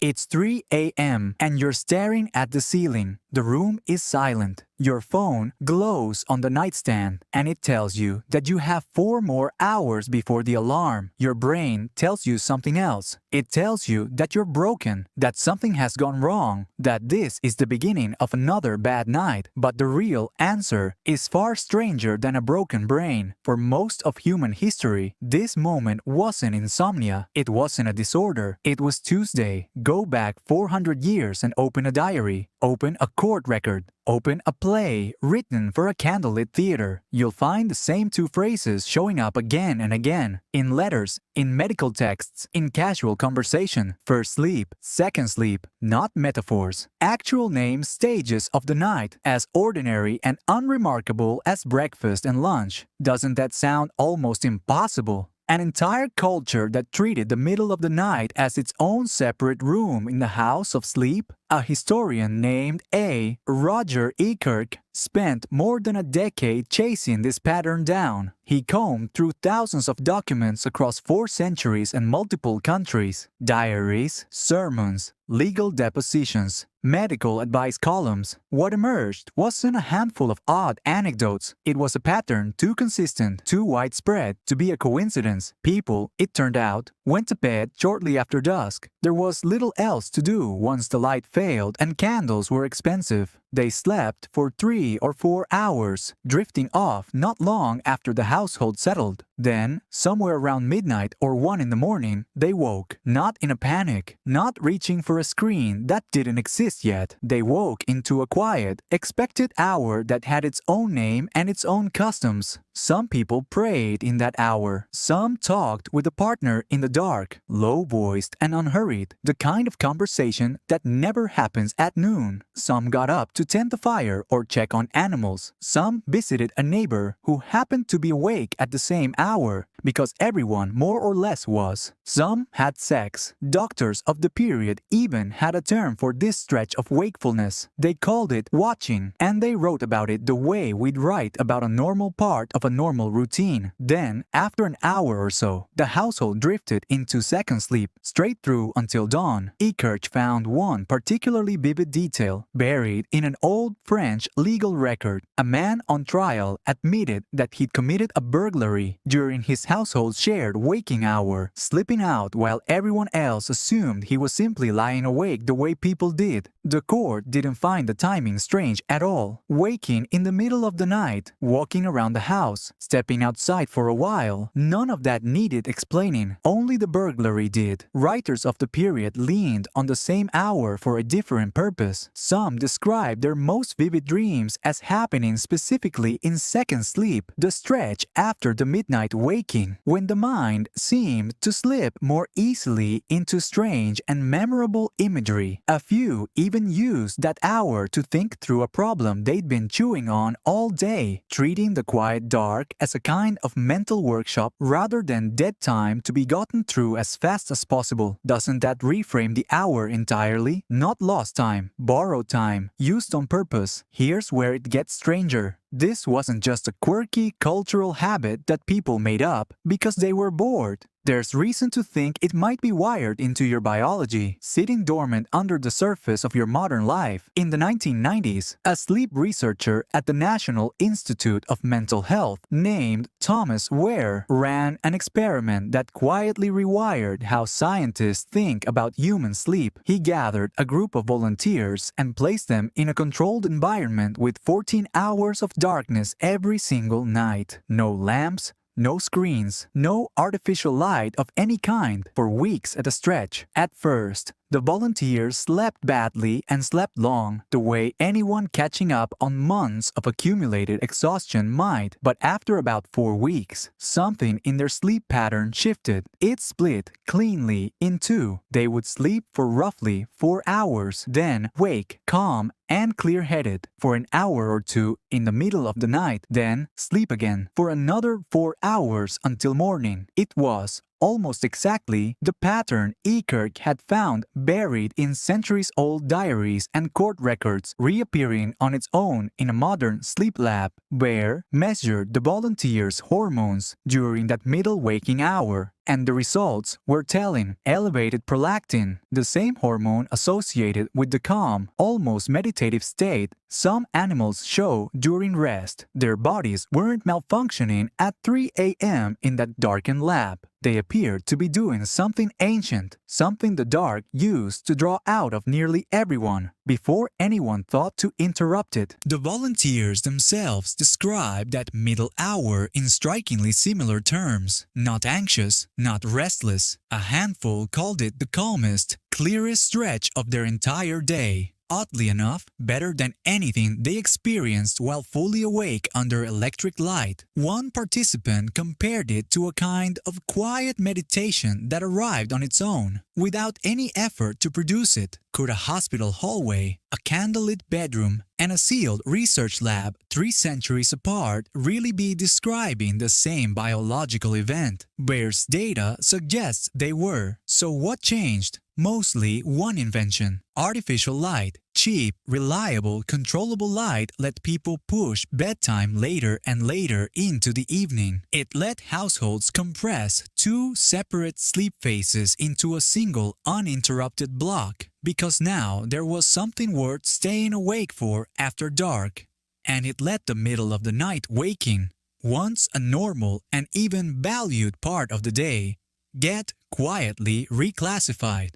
It's 3 a.m. and you're staring at the ceiling. The room is silent. Your phone glows on the nightstand and it tells you that you have 4 more hours before the alarm. Your brain tells you something else. It tells you that you're broken, that something has gone wrong, that this is the beginning of another bad night. But the real answer is far stranger than a broken brain. For most of human history, this moment wasn't insomnia. It wasn't a disorder. It was Tuesday. Go back 400 years and open a diary. Open a court record. Open a play written for a candlelit theater. You'll find the same 2 phrases showing up again and again. In letters, in medical texts, in casual conversation. First sleep, second sleep, not metaphors. Actual names stages of the night, as ordinary and unremarkable as breakfast and lunch. Doesn't that sound almost impossible? An entire culture that treated the middle of the night as its own separate room in the house of sleep? A historian named A. Roger E. Kirk spent more than a decade chasing this pattern down. He combed through thousands of documents across 4 centuries and multiple countries. Diaries, sermons, legal depositions, medical advice columns. What emerged wasn't a handful of odd anecdotes. It was a pattern too consistent, too widespread to be a coincidence. People, it turned out, went to bed shortly after dusk. There was little else to do once the light failed and candles were expensive. They slept for 3 or 4 hours, drifting off not long after the household settled. Then, somewhere around midnight or 1 in the morning, they woke. Not in a panic, not reaching for a screen that didn't exist yet. They woke into a quiet, expected hour that had its own name and its own customs. Some people prayed in that hour. Some talked with a partner in the dark, low-voiced and unhurried, the kind of conversation that never happens at noon. Some got up to tend the fire or check on animals. Some visited a neighbor who happened to be awake at the same hour, because everyone more or less was. Some had sex. Doctors of the period even had a term for this stretch of wakefulness. They called it watching, and they wrote about it the way we'd write about a normal part of a normal routine. Then, after an hour or so, the household drifted into second sleep, straight through until dawn. Ekirch found one particularly vivid detail buried in an old French legal record. A man on trial admitted that he'd committed a burglary during his household's shared waking hour, slipping out while everyone else assumed he was simply lying awake the way people did. The court didn't find the timing strange at all. Waking in the middle of the night, walking around the house, stepping outside for a while, none of that needed explaining. Only the burglary did. Writers of the period leaned on the same hour for a different purpose. Some described their most vivid dreams as happening specifically in second sleep, the stretch after the midnight waking, when the mind seemed to slip more easily into strange and memorable imagery. A few even used that hour to think through a problem they'd been chewing on all day, treating the quiet dark as a kind of mental workshop rather than dead time to be gotten through as fast as possible. Doesn't that reframe the hour entirely? Not lost time, borrowed time, used on purpose. Here's where it gets stranger. This wasn't just a quirky cultural habit that people made up because they were bored. There's reason to think it might be wired into your biology, sitting dormant under the surface of your modern life. In the 1990s, a sleep researcher at the National Institute of Mental Health named Thomas Ware ran an experiment that quietly rewired how scientists think about human sleep. He gathered a group of volunteers and placed them in a controlled environment with 14 hours of darkness every single night. No lamps, no screens, no artificial light of any kind for weeks at a stretch. At first, the volunteers slept badly and slept long, the way anyone catching up on months of accumulated exhaustion might. But after about 4 weeks, something in their sleep pattern shifted. It split cleanly in 2. They would sleep for roughly 4 hours, then wake, calm and clear-headed for an hour or 2 in the middle of the night, then sleep again for another 4 hours until morning. It was almost exactly the pattern Ekirk had found buried in centuries-old diaries and court records, reappearing on its own in a modern sleep lab, where measured the volunteers' hormones during that middle waking hour. And the results were telling. Elevated prolactin, the same hormone associated with the calm, almost meditative state some animals show during rest. Their bodies weren't malfunctioning at 3 a.m. in that darkened lab. They appeared to be doing something ancient, something the dark used to draw out of nearly everyone, before anyone thought to interrupt it. The volunteers themselves described that middle hour in strikingly similar terms. Not anxious, not restless. A handful called it the calmest, clearest stretch of their entire day. Oddly enough, better than anything they experienced while fully awake under electric light. One participant compared it to a kind of quiet meditation that arrived on its own, without any effort to produce it. Could a hospital hallway, a candlelit bedroom, and a sealed research lab 3 centuries apart really be describing the same biological event? Baer's data suggests they were. So what changed? Mostly one invention. Artificial light. Cheap, reliable, controllable light let people push bedtime later and later into the evening. It let households compress 2 separate sleep phases into a single uninterrupted block, because now there was something worth staying awake for after dark. And it let the middle of the night waking, once a normal and even valued part of the day, get quietly reclassified.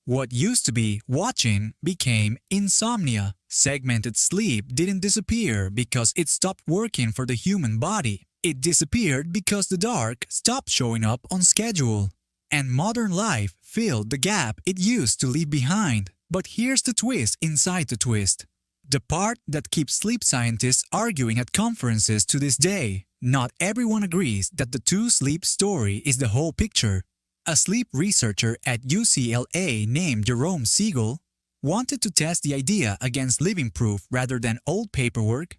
What used to be watching became insomnia. Segmented sleep didn't disappear because it stopped working for the human body. It disappeared because the dark stopped showing up on schedule. And modern life filled the gap it used to leave behind. But here's the twist inside the twist. The part that keeps sleep scientists arguing at conferences to this day. Not everyone agrees that the 2-sleep story is the whole picture. A sleep researcher at UCLA named Jerome Siegel wanted to test the idea against living proof rather than old paperwork.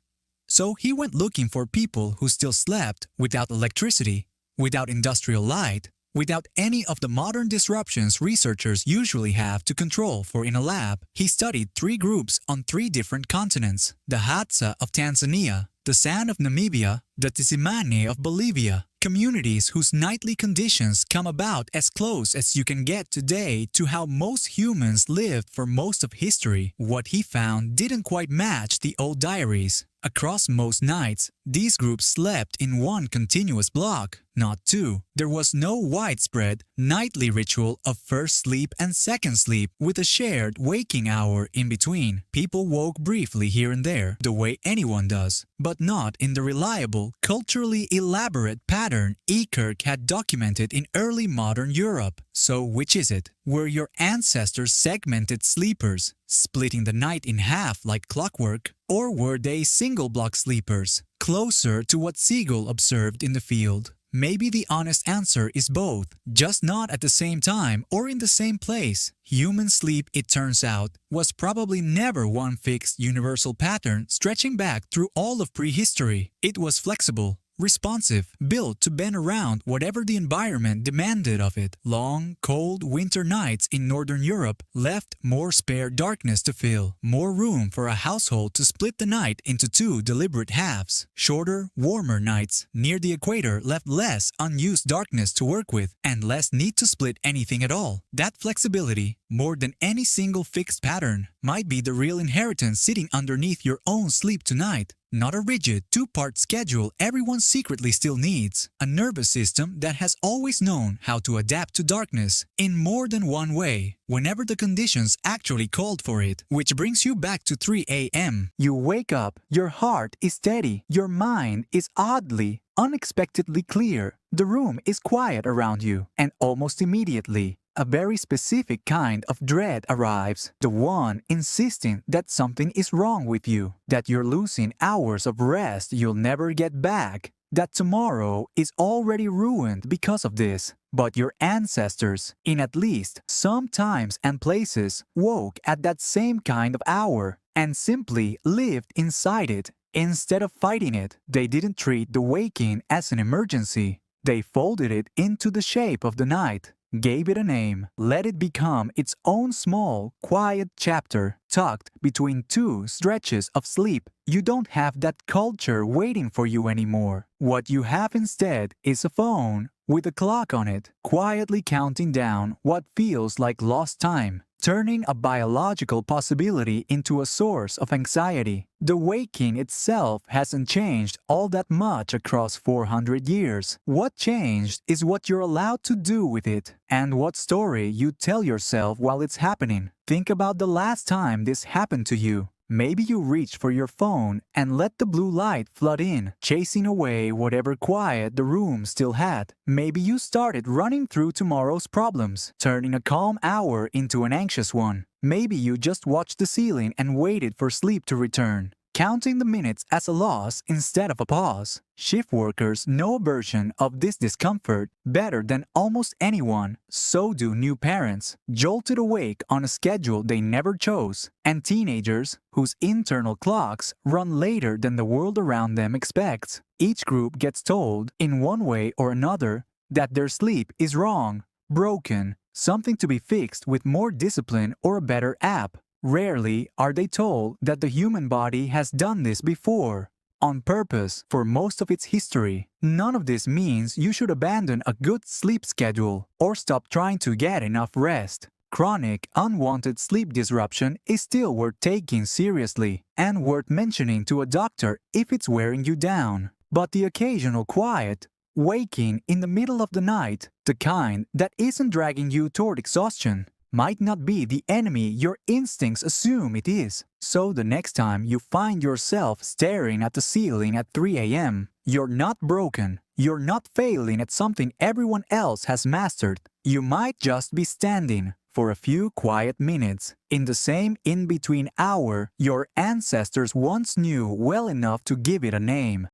So he went looking for people who still slept without electricity, without industrial light, without any of the modern disruptions researchers usually have to control for in a lab. He studied 3 groups on 3 different continents: the Hadza of Tanzania, the San of Namibia, the Tizimane of Bolivia. Communities whose nightly conditions come about as close as you can get today to how most humans lived for most of history. What he found didn't quite match the old diaries. Across most nights, these groups slept in one continuous block, not 2. There was no widespread, nightly ritual of first sleep and second sleep with a shared waking hour in between. People woke briefly here and there, the way anyone does, but not in the reliable, culturally elaborate pattern Ekirk had documented in early modern Europe. So which is it? Were your ancestors segmented sleepers, splitting the night in half like clockwork? Or were they single-block sleepers, closer to what Siegel observed in the field? Maybe the honest answer is both, just not at the same time or in the same place. Human sleep, it turns out, was probably never one fixed universal pattern stretching back through all of prehistory. It was flexible, responsive, built to bend around whatever the environment demanded of it. Long, cold winter nights in Northern Europe left more spare darkness to fill, more room for a household to split the night into 2 deliberate halves. Shorter, warmer nights near the equator left less unused darkness to work with and less need to split anything at all. That flexibility, more than any single fixed pattern, might be the real inheritance sitting underneath your own sleep tonight. Not a rigid 2-part schedule everyone secretly still needs. A nervous system that has always known how to adapt to darkness in more than one way, whenever the conditions actually called for it. Which brings you back to 3 a.m. You wake up, your heart is steady, your mind is oddly, unexpectedly clear. The room is quiet around you, and almost immediately, a very specific kind of dread arrives, the one insisting that something is wrong with you, that you're losing hours of rest you'll never get back, that tomorrow is already ruined because of this. But your ancestors, in at least some times and places, woke at that same kind of hour and simply lived inside it. Instead of fighting it, they didn't treat the waking as an emergency. They folded it into the shape of the night, gave it a name, let it become its own small, quiet chapter, tucked between two stretches of sleep. You don't have that culture waiting for you anymore. What you have instead is a phone with a clock on it, quietly counting down what feels like lost time, turning a biological possibility into a source of anxiety. The waking itself hasn't changed all that much across 400 years. What changed is what you're allowed to do with it, and what story you tell yourself while it's happening. Think about the last time this happened to you. Maybe you reached for your phone and let the blue light flood in, chasing away whatever quiet the room still had. Maybe you started running through tomorrow's problems, turning a calm hour into an anxious one. Maybe you just watched the ceiling and waited for sleep to return, counting the minutes as a loss instead of a pause. Shift workers know a version of this discomfort better than almost anyone. So do new parents, jolted awake on a schedule they never chose, and teenagers whose internal clocks run later than the world around them expects. Each group gets told, in one way or another, that their sleep is wrong, broken, something to be fixed with more discipline or a better app. Rarely are they told that the human body has done this before, on purpose, for most of its history. None of this means you should abandon a good sleep schedule or stop trying to get enough rest. Chronic, unwanted sleep disruption is still worth taking seriously and worth mentioning to a doctor if it's wearing you down. But the occasional quiet, waking in the middle of the night, the kind that isn't dragging you toward exhaustion, might not be the enemy your instincts assume it is. So the next time you find yourself staring at the ceiling at 3 a.m., you're not broken. You're not failing at something everyone else has mastered. You might just be standing for a few quiet minutes in the same in-between hour your ancestors once knew well enough to give it a name.